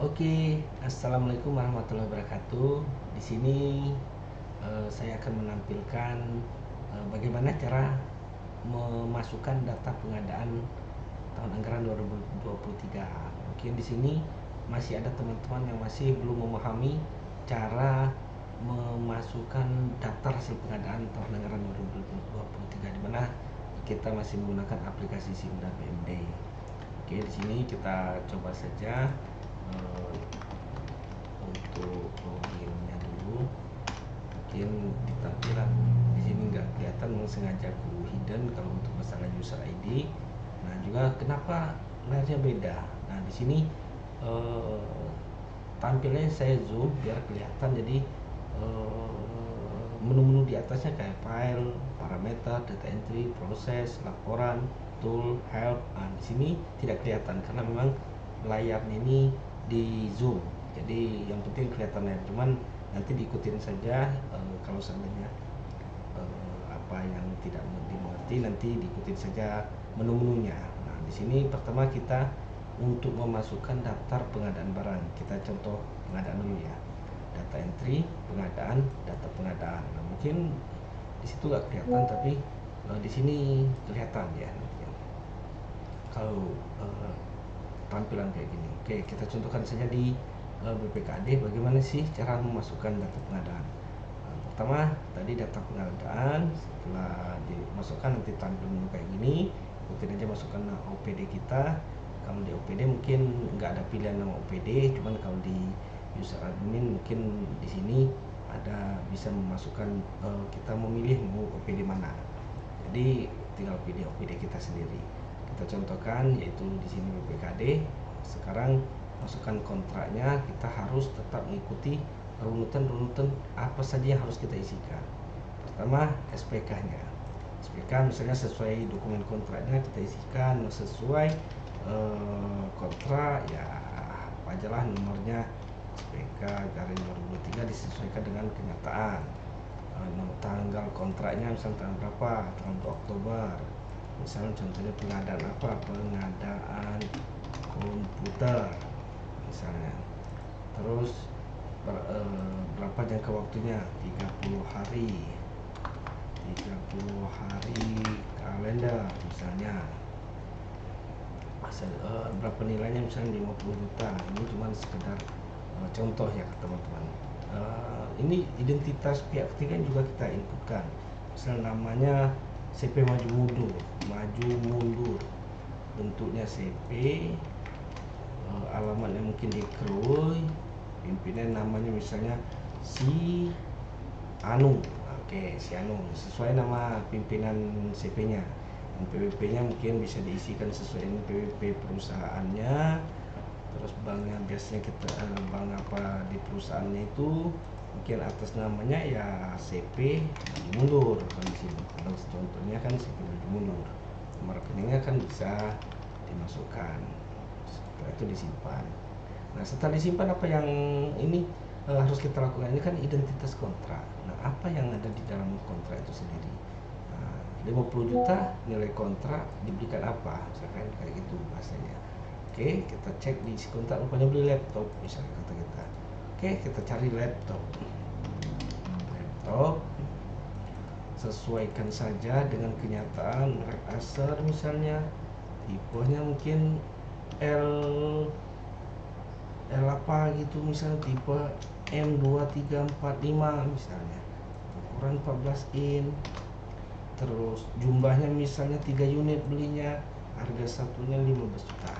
Oke, assalamualaikum warahmatullahi wabarakatuh. Di sini saya akan menampilkan bagaimana cara memasukkan data pengadaan tahun anggaran 2023. Mungkin di sini masih ada teman-teman yang masih belum memahami cara memasukkan daftar hasil pengadaan tahun anggaran 2023 di mana kita masih menggunakan aplikasi SIMDA BMD. Oke, di sini kita coba saja untuk loginnya dulu. Mungkin di tampilan di sini nggak kelihatan, sengaja aku hidden kalau untuk masalah user ID. Nah, juga kenapa layarnya beda. Nah, di sini tampilnya saya zoom biar kelihatan. Jadi menu-menu di atasnya kayak file, parameter, data entry, proses, laporan, tool, help. Nah, di sini tidak kelihatan karena memang layarnya ini di zoom. Jadi yang penting kelihatan layar, cuman nanti diikutin saja. Kalau seandainya apa yang tidak dimengerti nanti diikutin saja menu-menunya. Nah, di sini pertama kita untuk memasukkan daftar pengadaan barang, kita contoh pengadaan dulu ya. Data entry, pengadaan, data pengadaan. Nah, mungkin di situ nggak kelihatan, tapi di sini kelihatan ya. Kalau tampilan kayak gini. Oke, kita contohkan saja di BPKAD bagaimana sih cara memasukkan data pengadaan. Pertama tadi data pengadaan, setelah dimasukkan nanti tampil menu kayak gini. Ikutin aja masukkan OPD kita. Kalau di OPD mungkin nggak ada pilihan nama OPD, cuman kalau di user admin mungkin di sini ada bisa memasukkan, kita memilih mau OPD mana. Jadi tinggal pilih OPD kita sendiri. Kita contohkan yaitu di sini BPKD. Sekarang masukkan kontraknya, kita harus tetap mengikuti runutan apa saja yang harus kita isikan. Pertama SPK-nya. SPK misalnya sesuai dokumen kontraknya kita isikan, sesuai kontrak ya apa aja lah nomornya, SPK garing 2023 disesuaikan dengan kenyataan. Tanggal kontraknya misalnya tanggal berapa, tanggal 2 Oktober. Misalnya contohnya pengadaan apa, pengadaan komputer misalnya. Terus berapa jangka waktunya, 30 hari kalender misalnya. Berapa nilainya, misalnya 50 juta. Ini cuma sekedar contoh ya teman-teman. Ini identitas pihak ketiga juga kita inputkan, misalnya namanya CP maju mundur, bentuknya CP, alamatnya mungkin di Krui, pimpinan namanya misalnya si Anu. Oke, si Anu sesuai nama pimpinan CP-nya. PWP-nya mungkin bisa diisikan sesuai dengan PWP perusahaannya. Terus banknya biasanya kita bank apa di perusahaannya itu mungkin atas namanya ya CP maju mundur. Kalau di sini kalau contohnya kan CP maju mundur, nomor rekeningnya kan bisa dimasukkan. Setelah itu disimpan. Nah, setelah disimpan apa yang ini harus kita lakukan? Ini kan identitas kontrak. Nah, apa yang ada di dalam kontrak itu sendiri? 50 juta nilai kontrak diberikan apa, misalkan kayak gitu bahasanya. Oke, kita cek di isi kontrak, rupanya beli laptop misalnya kata kita. Oke, kita cari laptop, sesuaikan saja dengan kenyataan, merek Acer misalnya, tipenya mungkin L apa gitu, misalnya tipe M2345 misalnya, ukuran 14 in. Terus jumlahnya misalnya 3 unit belinya, harga satunya 15 juta.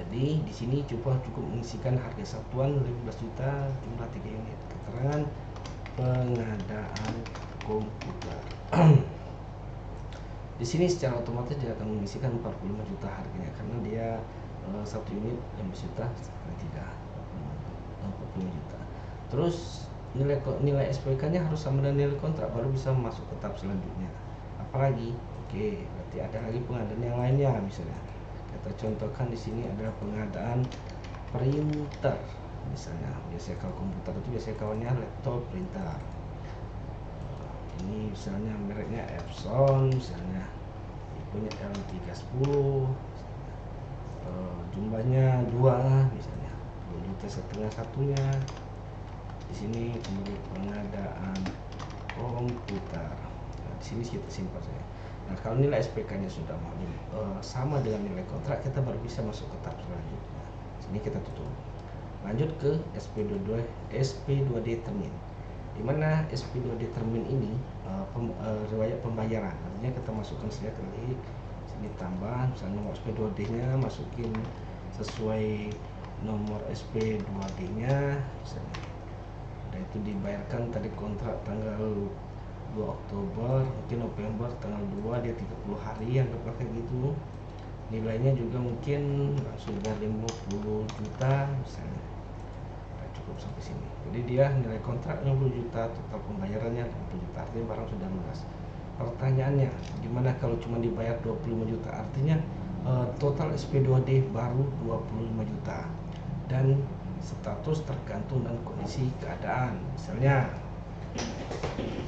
Jadi di sini cukup mengisikan harga satuan 15 juta, jumlah 3 unit. Keterangan pengadaan komputer. Di sini secara otomatis dia akan mengisikan 45 juta harganya karena dia satu unit 15 juta, tidak 45 juta. Terus nilai SPK-nya harus sama dengan nilai kontrak baru bisa masuk ke tahap selanjutnya. Apalagi, oke, berarti ada lagi pengadaan yang lainnya. Misalnya kita contohkan di sini adalah pengadaan printer. Misalnya biasanya kalau komputer itu biasanya kawannya laptop printer. Ini misalnya mereknya Epson, misalnya tipenya L310. jumlahnya 2 misalnya 2,5 juta satunya. Di sini kemudian pengadaan komputer. Nah, di sini kita simpan saja. Nah, kalau nilai SPK-nya sudah sama dengan nilai kontrak, kita baru bisa masuk ke tahap selanjutnya. Sini kita tutup. Lanjut ke SP2D termin. Di mana SP2D termin ini riwayat pembayaran. Artinya kita masukkan saja klik sini tambah, misalnya nomor SP2D-nya masukin sesuai nomor SP2D-nya misalnya. Dan itu dibayarkan tadi kontrak tanggal 2 Oktober, mungkin November tanggal 2, dia 30 hari yang pakai gitu. Nilainya juga mungkin sudah 50 juta misalnya. Nah, cukup sampai sini. Jadi dia nilai kontrak 60 juta, total pembayarannya 50 juta, artinya barang sudah lunas. Pertanyaannya, gimana kalau cuma dibayar 25 juta? Artinya total SP2D baru 25 juta. Dan status tergantung dan kondisi keadaan. Misalnya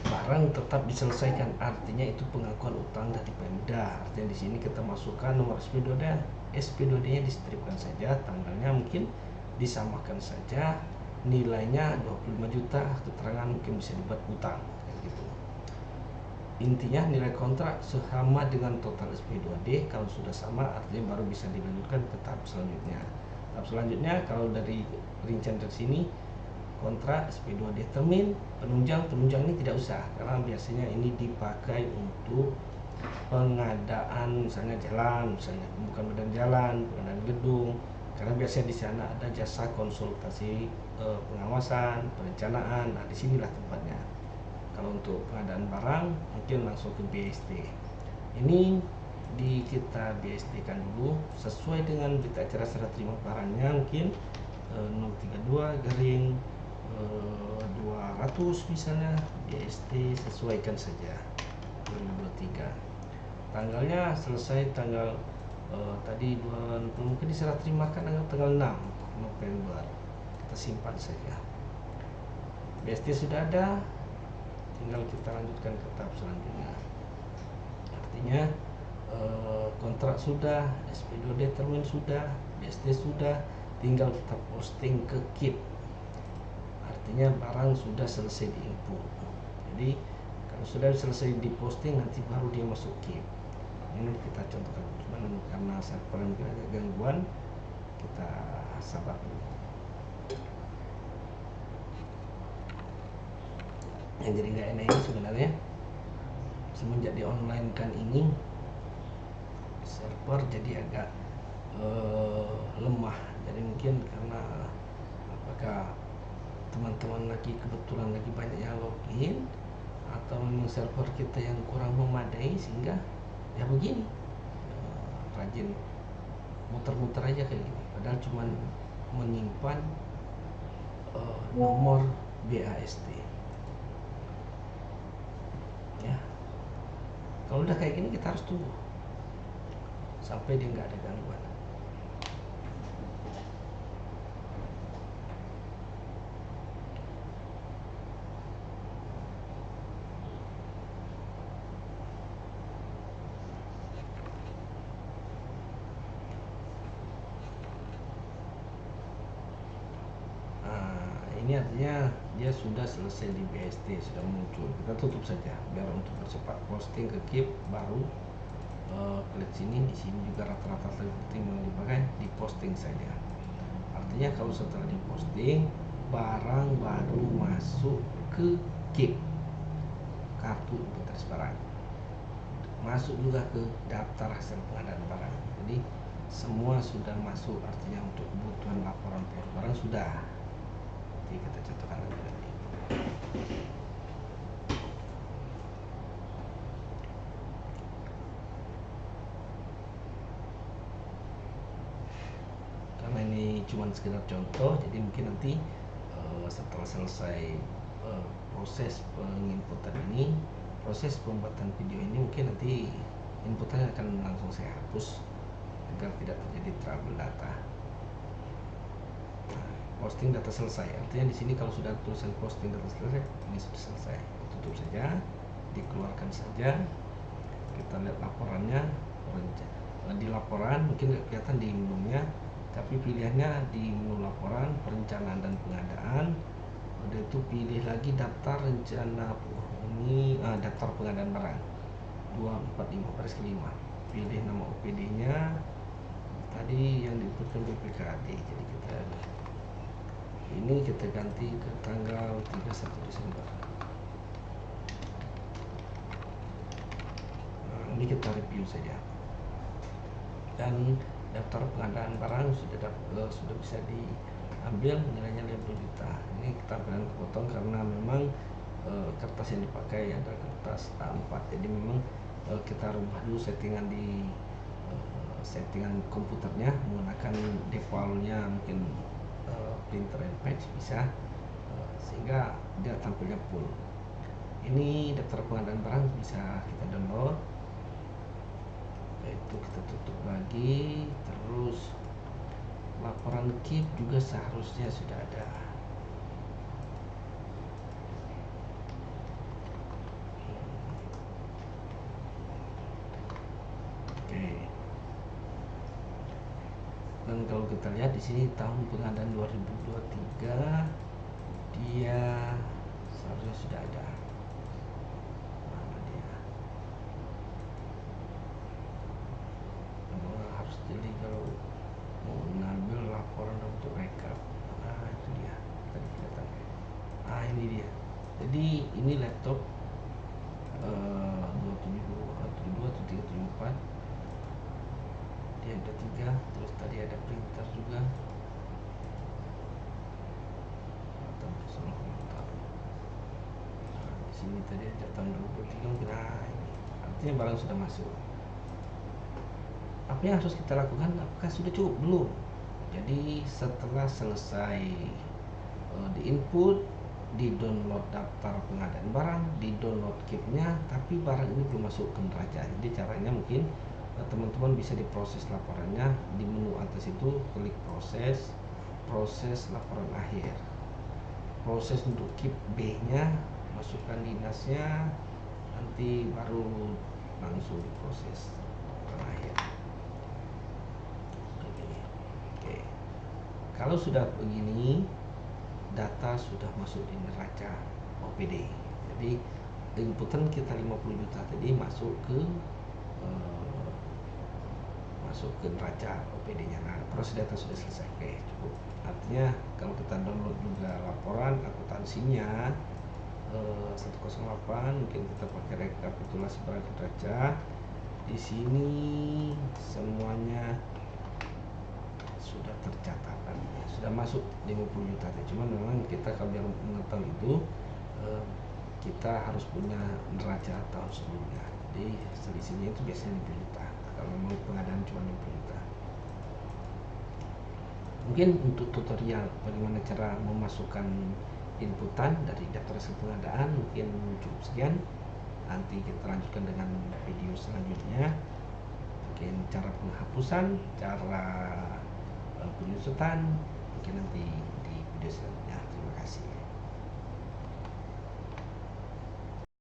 barang tetap diselesaikan, artinya itu pengakuan utang dari Pemda. Artinya di sini kita masukkan nomor SP2D-nya distripkan saja, tanggalnya mungkin disamakan saja, nilainya 25 juta, keterangan mungkin bisa dibuat utang gitu. Intinya nilai kontrak sama dengan total SP2D. Kalau sudah sama artinya baru bisa dilanjutkan ke tahap selanjutnya. Tahap selanjutnya kalau dari rincian dari sini, kontrak SP2D termin, penunjang ini tidak usah, karena biasanya ini dipakai untuk pengadaan misalnya jalan, misalnya bukan badan jalan, pengadaan gedung, karena biasanya di sana ada jasa konsultasi pengawasan, perencanaan. Nah, disinilah tempatnya. Kalau untuk pengadaan barang mungkin langsung ke BST. Ini kita BST kan dulu sesuai dengan berita acara serah terima barangnya, mungkin 032 garing 200 misalnya, BST sesuaikan saja 2023. Tanggalnya selesai tanggal tadi 20, mungkin diserah terimakan tanggal 6 November, kita simpan saja. BST sudah ada, tinggal kita lanjutkan ke tahap selanjutnya. Artinya kontrak sudah, SP2D termin sudah, BST sudah, tinggal kita posting ke KIP. Artinya barang sudah selesai diinput. Jadi kalau sudah selesai diposting, nanti baru dia masuk KIP. Ini kita contohkan, cuman karena server mungkin ada gangguan, kita sabar dulu. Yang jadi nggak enak ini sebenarnya semenjak di online kan ini server jadi agak lemah. Jadi mungkin karena apakah teman-teman lagi kebetulan lagi banyak yang login, atau memang server kita yang kurang memadai sehingga ya begini, rajin muter-muter aja kayak gini, padahal cuman menyimpan nomor BAST ya. Kalau udah kayak gini kita harus tunggu sampai dia nggak ada gangguan. Ini artinya dia sudah selesai di BST, sudah muncul. Kita tutup saja biar untuk percepat posting ke KIP. Baru klik sini, di sini juga rata-rata seperti yang dipakai, di posting saja. Artinya kalau setelah di posting, barang baru masuk ke KIP, kartu inventaris barang, masuk juga ke daftar hasil pengadaan barang. Jadi semua sudah masuk, artinya untuk kebutuhan laporan barang sudah. Kita contohkan lagi. Karena ini cuma sekedar contoh, jadi mungkin nanti setelah selesai proses penginputan ini, proses pembuatan video ini, mungkin nanti inputannya akan langsung saya hapus agar tidak terjadi trouble data. Posting data selesai, artinya di sini kalau sudah tulisan posting data selesai, ini sudah selesai. Tutup saja, dikeluarkan saja. Kita lihat laporannya. Di laporan mungkin kelihatan di menunya, kita tapi pilihannya di menu laporan, perencanaan dan pengadaan. Udah itu pilih lagi daftar rencana ini daftar pengadaan barang 245 baris kelima. Pilih nama OPD-nya. Tadi yang diinputkan BPKAD. Jadi kita ganti ke tanggal 31 Desember. Nah, ini kita review saja. Dan daftar pengadaan barang sudah bisa diambil, nilainya 50 juta. Ini tampilan kepotong karena memang kertas yang dipakai adalah kertas A4. Jadi memang kita rubah dulu settingan di settingan komputernya menggunakan defaultnya, mungkin printer and patch bisa, sehingga dia tampilnya full. Ini daftar pengadaan barang bisa kita download. Itu kita tutup lagi. Terus laporan KIP juga seharusnya sudah ada. Oke. Dan kalau kita lihat di sini tahun pengadaan 2023 dia seharusnya sudah ada. Mana dia? Harus jeli kalau mau mengambil laporan untuk rekap. Nah itu dia tadi kelihatan. Nah ini dia. Jadi ini laptop 272 atau 374. Dia ada 3. Terus tadi ada printer juga. Nah, di sini tadi ada tahun 2023 mungkin. Nah ini artinya barang sudah masuk. Apa yang harus kita lakukan? Apakah sudah cukup? Belum. Jadi setelah selesai di input, di download daftar pengadaan barang, di download KIP-nya, tapi barang ini belum masuk ke neraca. Jadi caranya mungkin teman-teman bisa diproses laporannya di menu atas itu, klik proses laporan akhir. Proses untuk KIP B-nya, masukkan dinasnya, nanti baru langsung diproses laporan akhir. Oke. Kalau sudah begini, data sudah masuk di neraca OPD. Jadi inputan kita 50 juta tadi masuk ke neraca OPD-nya. Nah, proses data sudah selesai. Oke, cukup. Artinya kalau kita download juga laporan akuntansinya 108, mungkin kita pakai rekapitulasi barang neraca. Di sini semuanya sudah tercatat, sudah masuk 50 juta. Cuman memang kita kalau biar mengetahui itu kita harus punya neraca tahun sebelumnya. Jadi selisihnya itu biasanya 50 juta. Kalau mau pengadaan cuma 50 juta. Mungkin untuk tutorial bagaimana cara memasukkan inputan dari daftar hasil pengadaan mungkin cukup sekian. Nanti kita lanjutkan dengan video selanjutnya. Mungkin cara penghapusan, cara penyusutan, mungkin nanti di video selanjutnya. Terima kasih.